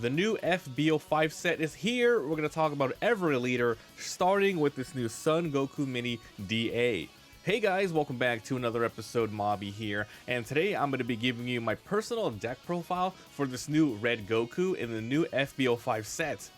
The new FB05 set is here. We're going to talk about every leader, starting with this new Son Goku Mini DA. Hey guys, welcome back to another episode. Mobby here, and today I'm going to be giving you my personal deck profile for this new Red Goku in the new FB05 set.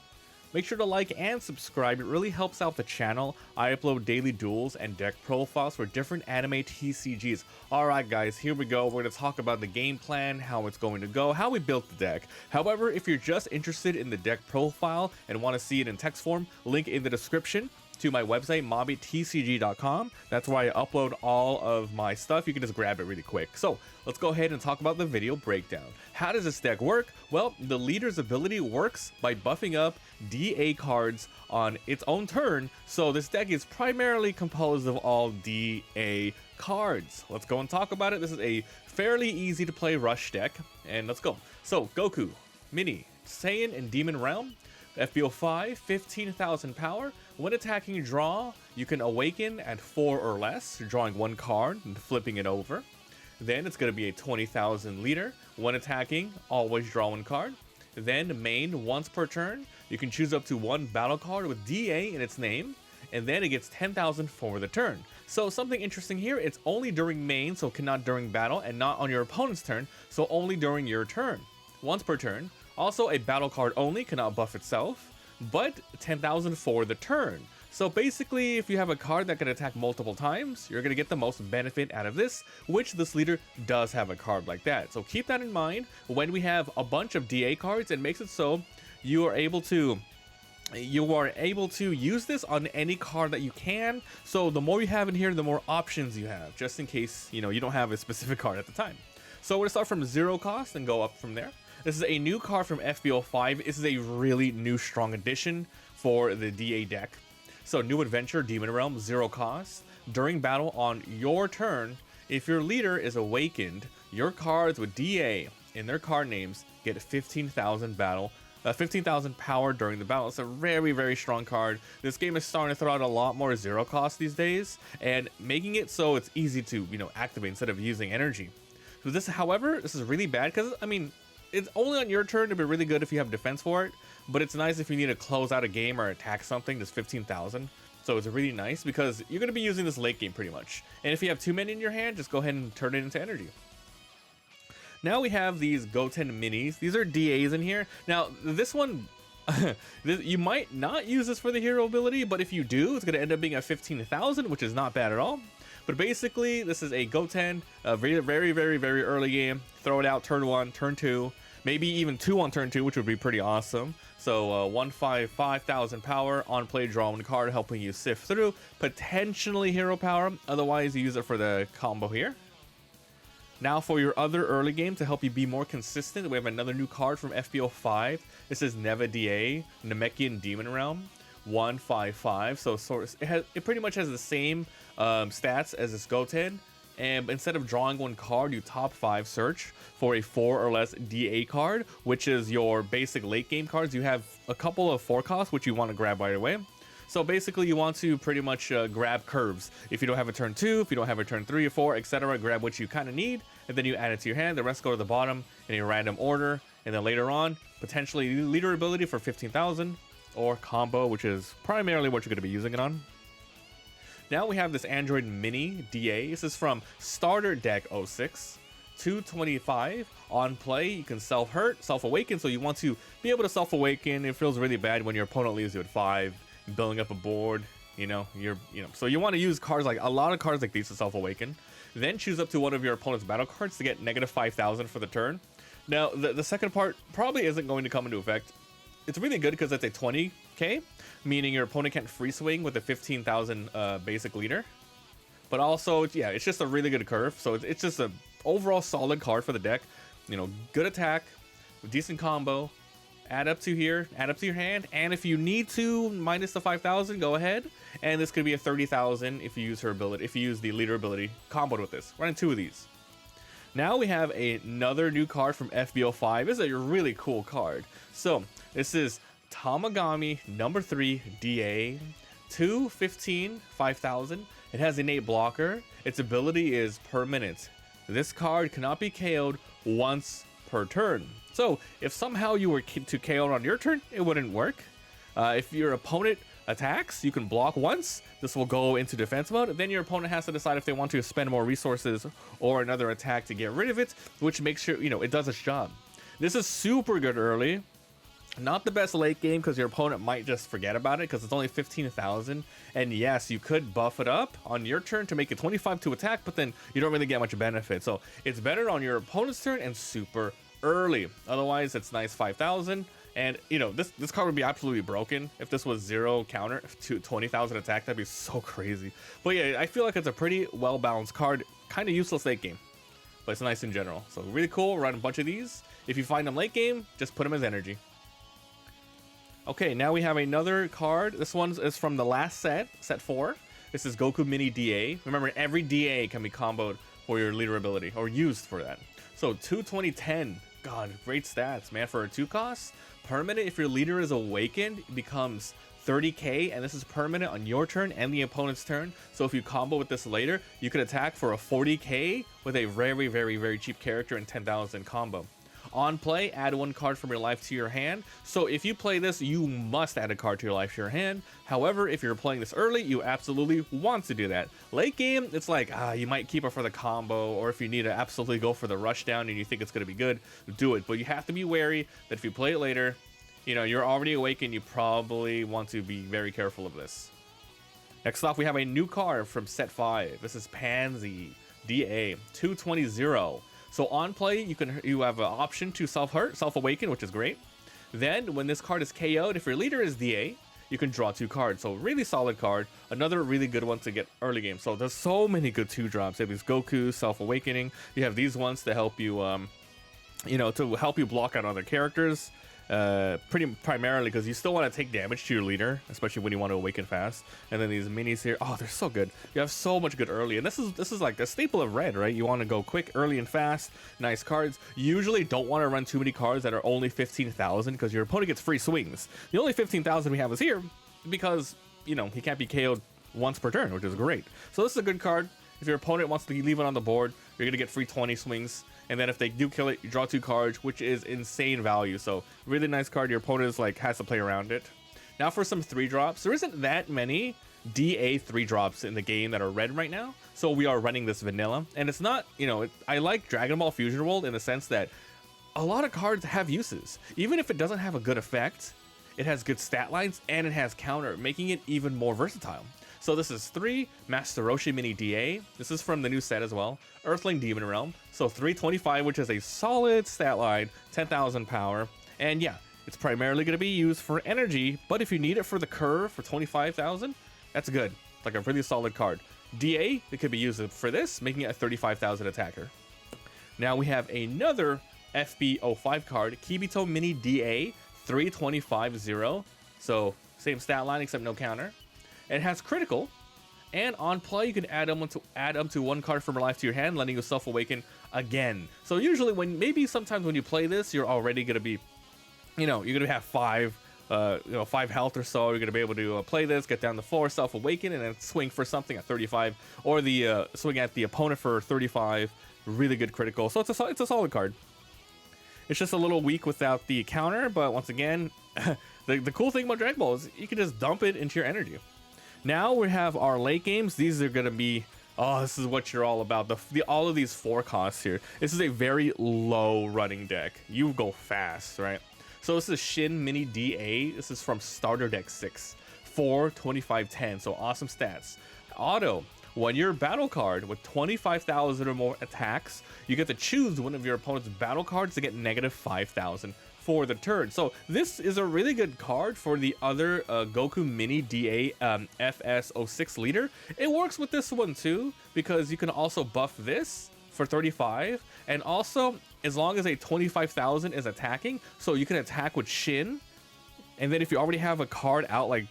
Make sure to like and subscribe, it really helps out the channel. I upload daily duels and deck profiles for different anime TCGs. Alright guys, here we go. We're going to talk about the game plan, how it's going to go, how we built the deck. However, if you're just interested in the deck profile and want to see it in text form, link in the description to my website, mobbytcg.com. That's where I upload all of my stuff. You can just grab it really quick. So let's go ahead and talk about the video breakdown. How does this deck work? Well, the leader's ability works by buffing up DA cards on its own turn. So this deck is primarily composed of all DA cards. Let's go and talk about it. This is a fairly easy to play rush deck, and let's go. So Goku, Mini, Saiyan, and Demon Realm. FB05, 15,000 power. When attacking draw, you can awaken at 4 or less, drawing one card and flipping it over. Then it's going to be a 20,000 leader. When attacking, always draw one card. Then main once per turn. You can choose up to one battle card with DA in its name, and then it gets 10,000 for the turn. So something interesting here, it's only during main, so cannot during battle, and not on your opponent's turn, so only during your turn. Once per turn. Also, a battle card only, cannot buff itself, but 10,000 for the turn. So basically, if you have a card that can attack multiple times, you're going to get the most benefit out of this, which this leader does have a card like that. So keep that in mind when we have a bunch of DA cards. It makes it so you are able to use this on any card that you can. So the more you have in here, the more options you have, just in case you don't have a specific card at the time. So we're going to start from 0 cost and go up from there. This is a new card from FB05. This is a really new strong addition for the DA deck. So new adventure, Demon Realm, 0 cost. During battle on your turn, if your leader is awakened, your cards with DA in their card names get 15,000 power during the battle. It's a very, very strong card. This game is starting to throw out a lot more 0 cost these days, and making it so it's easy to activate instead of using energy. So this, however, this is really bad because it's only on your turn to be really good if you have defense for it, but it's nice if you need to close out a game or attack something. This 15,000, so it's really nice because you're going to be using this late game pretty much. And if you have too many in your hand, just go ahead and turn it into energy. Now we have these Goten Minis. These are DAs in here. Now this one, you might not use this for the hero ability, but if you do, it's going to end up being a 15,000, which is not bad at all. But basically, this is a Goten, a very, very, very, very early game. Throw it out turn 1, turn 2, maybe even 2 on turn 2, which would be pretty awesome. So 5,000 power, on play, draw one card, helping you sift through. Potentially hero power, otherwise you use it for the combo here. Now for your other early game, to help you be more consistent, we have another new card from FB05. This is Neva DA, Namekian Demon Realm. 155, so it pretty much has the same stats as this Goten, and instead of drawing one card, you top 5 search for a 4 or less DA card, which is your basic late game cards. You have a couple of 4 costs which you want to grab right away. So basically you want to pretty much grab curves. If you don't have a turn 2, if you don't have a turn 3 or 4, etc., grab what you kind of need, and then you add it to your hand. The rest go to the bottom in a random order, and then later on, potentially leader ability for 15,000, or combo, which is primarily what you're going to be using it on. Now we have this Android Mini DA. This is from Starter Deck 06, 225. On play, you can self-hurt, self-awaken, so you want to be able to self-awaken. It feels really bad when your opponent leaves you at 5, building up a board, so you want to use cards like a lot of cards like these to self-awaken. Then choose up to one of your opponent's battle cards to get negative 5,000 for the turn. Now, the second part probably isn't going to come into effect. It's really good because it's a 20k, meaning your opponent can't free swing with a 15,000 basic leader. But also, yeah, it's just a really good curve. So it's just a overall solid card for the deck. Good attack, decent combo. Add up to here, add up to your hand, and if you need to minus the 5,000, go ahead. And this could be a 30,000 if you use her ability, if you use the leader ability comboed with this. Running 2 of these. Now we have another new card from FB05. This is a really cool card. So this is Tamagami number 3 DA, 215, 5,000. It has innate blocker. Its ability is permanent. This card cannot be KO'd once per turn. So if somehow you were to KO on your turn, it wouldn't work. If your opponent attacks, you can block once. This will go into defense mode. Then your opponent has to decide if they want to spend more resources or another attack to get rid of it, which makes sure, you know, it does its job. This is super good early. Not the best late game because your opponent might just forget about it because it's only 15,000. And yes, you could buff it up on your turn to make it 25 to attack, but then you don't really get much benefit. So it's better on your opponent's turn and super early. Otherwise, it's nice 5,000. And, you know, this card would be absolutely broken if this was 0 counter to 20,000 attack. That'd be so crazy. But yeah, I feel like it's a pretty well-balanced card. Kind of useless late game, but it's nice in general. So really cool. Run a bunch of these. If you find them late game, just put them as energy. Okay, now we have another card. This one is from the last set, set 4. This is Goku Mini DA. Remember, every DA can be comboed for your leader ability, or used for that. So 220-10. God, great stats, man. For a 2 cost, permanent, if your leader is awakened, it becomes 30k, and this is permanent on your turn and the opponent's turn. So if you combo with this later, you could attack for a 40k with a very, very, very cheap character and 10,000 combo. On play, add 1 card from your life to your hand. So if you play this, you must add a card to your life to your hand. However, if you're playing this early, you absolutely want to do that. Late game, it's like, you might keep it for the combo, or if you need to absolutely go for the rush down and you think it's going to be good, do it. But you have to be wary that if you play it later, you know, you're already awakened, you probably want to be very careful of this. Next off, we have a new card from set 5. This is Pansy DA 220. So on play, you have an option to self-hurt, self-awaken, which is great. Then when this card is KO'd, if your leader is DA, you can draw 2 cards. So really solid card. Another really good one to get early game. So there's so many good 2-drops. You have these Goku, self-awakening. You have these ones to help you, you know, to help you block out other characters. Primarily because you still want to take damage to your leader, especially when you want to awaken fast. And then these minis here, oh, they're so good. You have so much good early, and this is like the staple of red, right? You want to go quick, early, and fast. Nice cards. You usually don't want to run too many cards that are only 15,000 because your opponent gets free swings. The only 15,000 we have is here because, you know, he can't be KO'd once per turn, which is great. So this is a good card. If your opponent wants to leave it on the board, you're gonna get free 20 swings. And then if they do kill it, you draw 2 cards, which is insane value. So really nice card. Your opponent is like has to play around it. Now for some 3-drops. There isn't that many DA 3-drops in the game that are red right now. So we are running this vanilla. And it's not, you know, I like Dragon Ball Fusion World in the sense that a lot of cards have uses. Even if it doesn't have a good effect, it has good stat lines and it has counter, making it even more versatile. So this is 3 Master Roshi Mini DA. This is from the new set as well. Earthling Demon Realm. So 325, which is a solid stat line, 10,000 power. And yeah, it's primarily going to be used for energy, but if you need it for the curve for 25,000, that's good. It's like a really solid card. DA, it could be used for this, making it a 35,000 attacker. Now we have another FB05 card, Kibito Mini DA 325-0. So same stat line except no counter. It has critical, and on play you can add up to 1 card from your life to your hand, letting yourself awaken again. So usually sometimes when you play this, you're already gonna be, you know, you're gonna have 5 health or so. You're gonna be able to play this, get down the floor, self awaken, and then swing for something at 35, or the swing at the opponent for 35. Really good critical. So it's a solid card. It's just a little weak without the counter, but once again, the cool thing about Dragon Ball is you can just dump it into your energy. Now we have our late games. These are going to be, oh, this is what you're all about. All of these 4 costs here. This is a very low running deck. You go fast, right? So this is Shin Mini DA. This is from Starter Deck 6. 4, 25, 10. So awesome stats. Auto. When your battle card with 25,000 or more attacks, you get to choose one of your opponent's battle cards to get negative 5,000 for the turn. So this is a really good card for the other Goku Mini DA FS06 leader. It works with this one too, because you can also buff this for 35, and also as long as a 25,000 is attacking, so you can attack with Shin, and then if you already have a card out like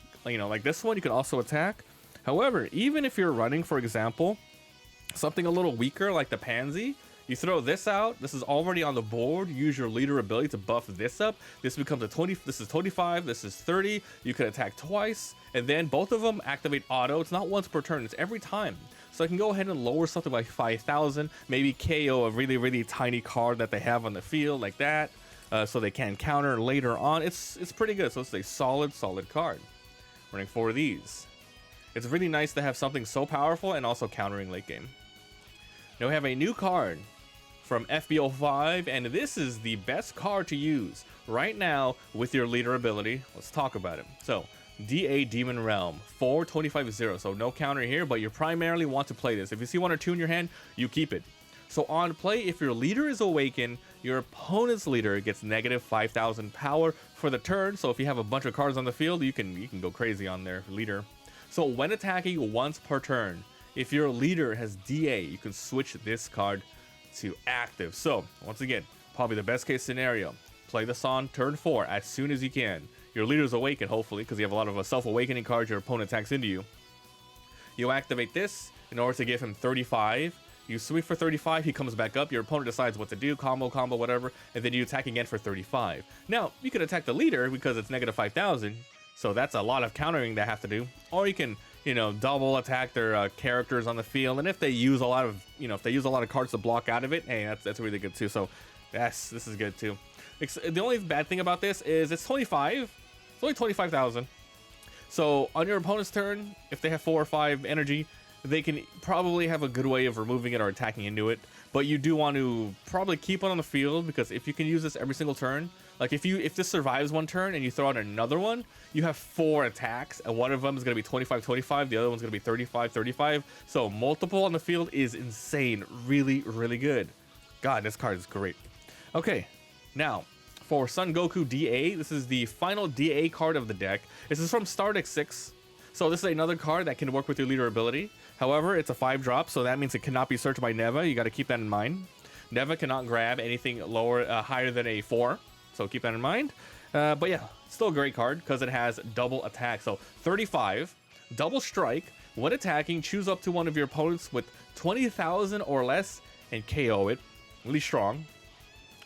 this one, you can also attack. However, even if you're running, for example, something a little weaker like the Pansy, you throw this out, this is already on the board, use your leader ability to buff this up. This becomes a 20, this is 25, this is 30, you can attack twice, and then both of them activate auto. It's not once per turn, it's every time. So I can go ahead and lower something like 5,000, maybe KO a really, really tiny card that they have on the field like that. so they can counter later on. It's pretty good. So it's a solid card. Running 4 of these. It's really nice to have something so powerful and also countering late game. Now we have a new card from FB05, and this is the best card to use right now with your leader ability. Let's talk about it. So DA Demon Realm 425-0, so no counter here, but you primarily want to play this. If you see 1 or 2 in your hand, you keep it. So on play, if your leader is awakened, your opponent's leader gets negative 5,000 power for the turn. So if you have a bunch of cards on the field, you can go crazy on their leader. So when attacking once per turn, if your leader has DA, you can switch this card to active. So once again, probably the best case scenario, play this on turn 4 as soon as you can. Your leader's awakened, hopefully, because you have a lot of self-awakening cards your opponent attacks into you. You activate this in order to give him 35. You swing for 35, he comes back up, your opponent decides what to do, combo, whatever, and then you attack again for 35. Now, you can attack the leader because it's negative 5,000, so that's a lot of countering they have to do. Or you can, double attack their characters on the field, and if they use a lot of, cards to block out of it, hey, that's really good too. So, yes, this is good too. The only bad thing about this is it's 25. It's only 25,000. So on your opponent's turn, if they have 4 or 5 energy, they can probably have a good way of removing it or attacking into it. But you do want to probably keep it on the field, because if you can use this every single turn, like if this survives 1 turn and you throw out another one, you have 4 attacks, and one of them is going to be 25-25, the other one's going to be 35-35. So multiple on the field is insane. Really, really good. God, this card is great. Okay, now for Son Goku DA, this is the final DA card of the deck. This is from Star Deck 6. So this is another card that can work with your leader ability. However, it's a 5-drop, so that means it cannot be searched by Neva. You got to keep that in mind. Neva cannot grab anything higher than a 4, so keep that in mind. But yeah, still a great card because it has double attack. So 35, double strike. When attacking, choose up to one of your opponents with 20,000 or less and KO it. Really strong.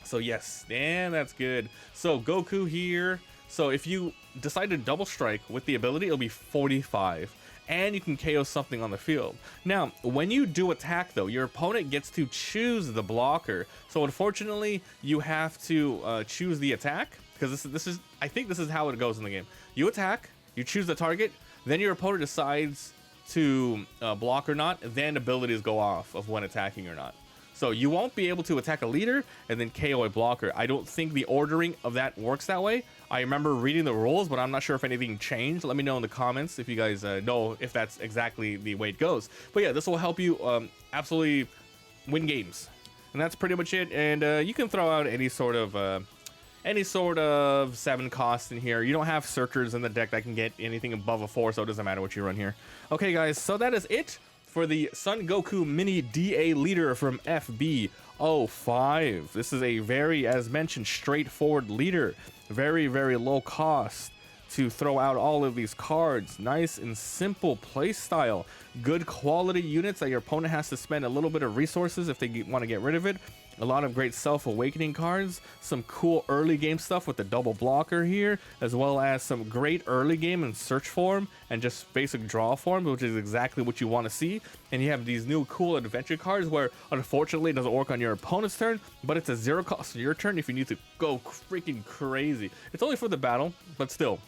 So yes, and that's good. So Goku here. So if you decide to double strike with the ability, it'll be 45. And you can KO something on the field. Now, when you do attack though, your opponent gets to choose the blocker. So unfortunately, you have to choose the attack, because I think this is how it goes in the game. You attack, you choose the target, then your opponent decides to block or not, then abilities go off of when attacking or not. So you won't be able to attack a leader and then KO a blocker. I don't think the ordering of that works that way. I remember reading the rules, but I'm not sure if anything changed. Let me know in the comments if you guys know if that's exactly the way it goes. But yeah, this will help you absolutely win games. And that's pretty much it. And you can throw out any sort of 7 cost in here. You don't have searchers in the deck that can get anything above a 4, so it doesn't matter what you run here. Okay, guys, so that is it for the Son Goku Mini DA leader from FB05. This is a very, as mentioned, straightforward leader. Very, very low cost to throw out all of these cards. Nice and simple play style. Good quality units that your opponent has to spend a little bit of resources if they want to get rid of it. A lot of great self-awakening cards. Some cool early game stuff with the double blocker here, as well as some great early game and search form and just basic draw form, which is exactly what you want to see. And you have these new cool adventure cards where unfortunately it doesn't work on your opponent's turn, but it's a 0 cost on your turn if you need to go freaking crazy. It's only for the battle, but still,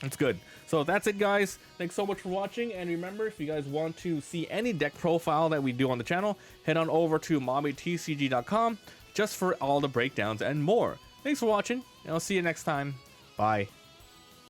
it's good. So that's it, guys. Thanks so much for watching, and remember, if you guys want to see any deck profile that we do on the channel, head on over to mommytcg.com just for all the breakdowns and more. Thanks for watching, and I'll see you next time. Bye.